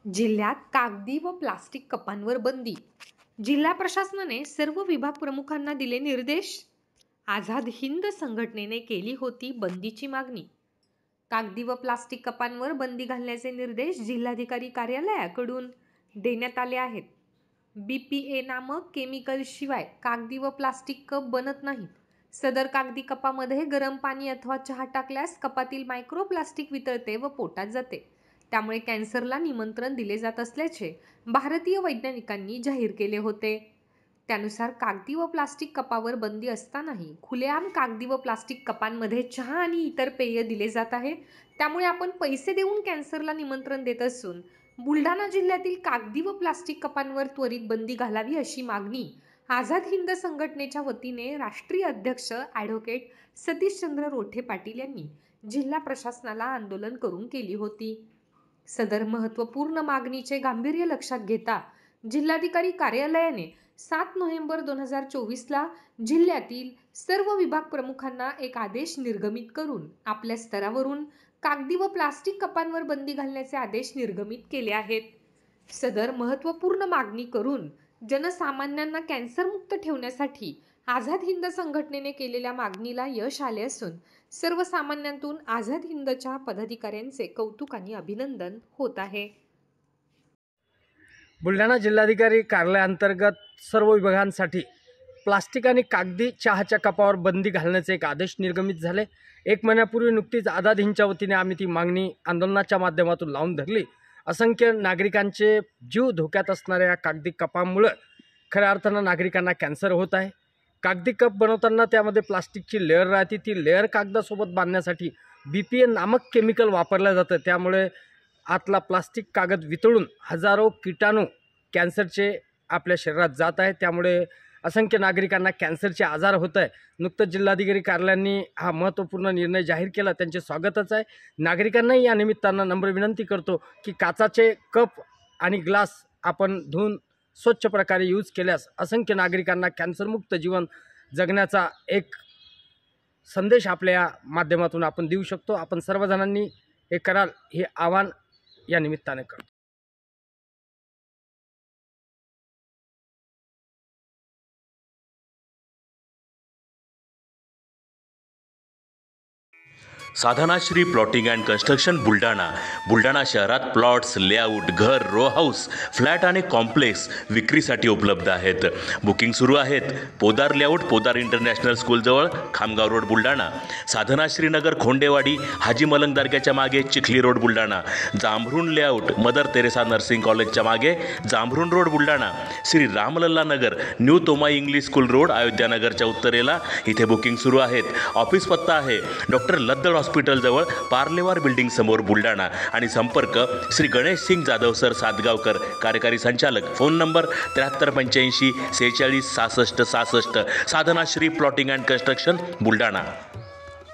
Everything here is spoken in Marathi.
जिल्ह्यात कागदी व प्लास्टिक कपांवर बंदी। जिल्हा प्रशासनाने सर्व विभाग प्रमुखांना दिले निर्देश। आझाद हिंद संघटनेने केली होती बंदीची मागणी। कागदी व प्लास्टिक कपांवर बंदी घालण्याचे निर्देश जिल्हाधिकारी कार्यालयाकडून देण्यात आले आहेत। BPA नामक केमिकल शिवाय कागदी व प्लास्टिक कप बनत नाहीत। सदर कागदी कपामध्ये गरम पाणी अथवा चहा टाकल्यास कपातील मायक्रोप्लास्टिक वितळते व पोटात जाते। त्यामुळे कॅन्सरला निमंत्रण दिले जात असल्याचे भारतीय वैज्ञानिकांनी जाहीर केले होते। त्यानुसार कागदी व प्लास्टिक कपावर बंदी असतानाही खुलेआम कागदी व प्लास्टिक कपांमध्ये चहा आणि इतर पेय दिले जात आहे। त्यामुळे आपण पैसे देऊन कॅन्सरला निमंत्रण देत असून बुलढाणा जिल्ह्यातील कागदी व प्लास्टिक कपांवर त्वरित बंदी घालावी अशी मागणी आझाद हिंद संघटनेच्या वतीने राष्ट्रीय अध्यक्ष ॲडव्होकेट सतीशचंद्र रोठे पाटील यांनी जिल्हा प्रशासनाला आंदोलन करून केली होती। सदर महत्त्वपूर्ण मागणीचे गांभीर्य लक्षात घेता जिल्हाधिकारी कार्यालयाने 7 नोव्हेंबर 2024 ला जिल्ह्यातील सर्व विभाग प्रमुखांना एक आदेश निर्गमित करून आपल्या स्तरावरून कागदी व प्लास्टिक कपांवर बंदी घालण्याचे आदेश निर्गमित केले आहेत। सदर महत्त्वपूर्ण मागणी करून जनसामान्यांना कॅन्सरमुक्त ठेवण्यासाठी आझाद हिंद संघटनेने केलेल्या मागणीला यश आले असून सर्वसामान्यांतून आझाद हिंदच्या पदाधिकाऱ्यांचे कौतुक आणि अभिनंदन होत आहे। बुलढाणा जिल्हाधिकारी कार्यालयाअंतर्गत सर्व विभागांसाठी प्लास्टिक आणि कागदी चहाच्या कपावर बंदी घालण्याचे एक आदेश निर्गमित झाले। 1 महिन्यापूर्वी नुकतीच आझाद हिंदच्या वतीने आम्ही ती मागणी आंदोलनाच्या माध्यमातून लावून धरली। असंख्य नागरिकांचे जीव धोक्यात असणाऱ्या या कागदी कपामुळे खऱ्या अर्थानं नागरिकांना कॅन्सर होत आहे। कागदी कप बनवताना त्यामध्ये प्लास्टिकची लेअर राहते, ती लेअर कागदासोबत बांधण्यासाठी BPA नामक केमिकल वापरलं जातं। त्यामुळे आतला प्लास्टिक कागद वितळून हजारो कीटाणू कॅन्सरचे आपल्या शरीरात जात आहे। त्यामुळे असंख्य नागरिकांना कॅन्सरचे आजार होत आहे। नुकतंच जिल्हाधिकारी कार्यालयाने हा महत्त्वपूर्ण निर्णय जाहीर केला, त्यांचे स्वागतच आहे। नागरिकांनाही या निमित्तानं नम्र विनंती करतो की काचाचे कप आणि ग्लास आपण धुवून स्वच्छ प्रकारे यूज केल्यास असंख्य नागरिकांना कॅन्सरमुक्त जीवन जगण्याचा एक संदेश आपल्या माध्यमातून आपण देऊ शकतो। आपण सर्वजणांनी हे कराल हे आवाहन या निमित्ताने करतो। Sadhanashri plotting and construction Buldhana शहरात प्लॉट्स, लेआउट, घर, रो हाऊस, फ्लॅट आणि कॉम्प्लेक्स विक्रीसाठी उपलब्ध आहेत। बुकिंग सुरू आहेत। पोदार लेआउट, पोदार इंटरनॅशनल स्कूलजवळ, खामगाव रोड बुलढाणा। साधनाश्री नगर, खोंडेवाडी, हाजी मलंग दर्ग्याच्या मागे, Chikhli road Buldhana. Jambhrun layout, Mother Teresa nursing कॉलेजच्या मागे, Jambhrun road Buldhana. Shri Ramlalla Nagar, new Tomai English school road, अयोध्यानगरच्या उत्तरेला, इथे बुकिंग सुरू आहेत। ऑफिस पत्ता आहे डॉक्टर लद्दड हॉस्पिटल जवळ, पार्लेवार बिल्डिंग समोर बुलढाणा। आणि संपर्क श्री गणेश सिंग जाधव सर सातगावकर, कार्यकारी संचालक। Phone number 7385 46 66 66। Sadhanashri plotting and construction Buldhana.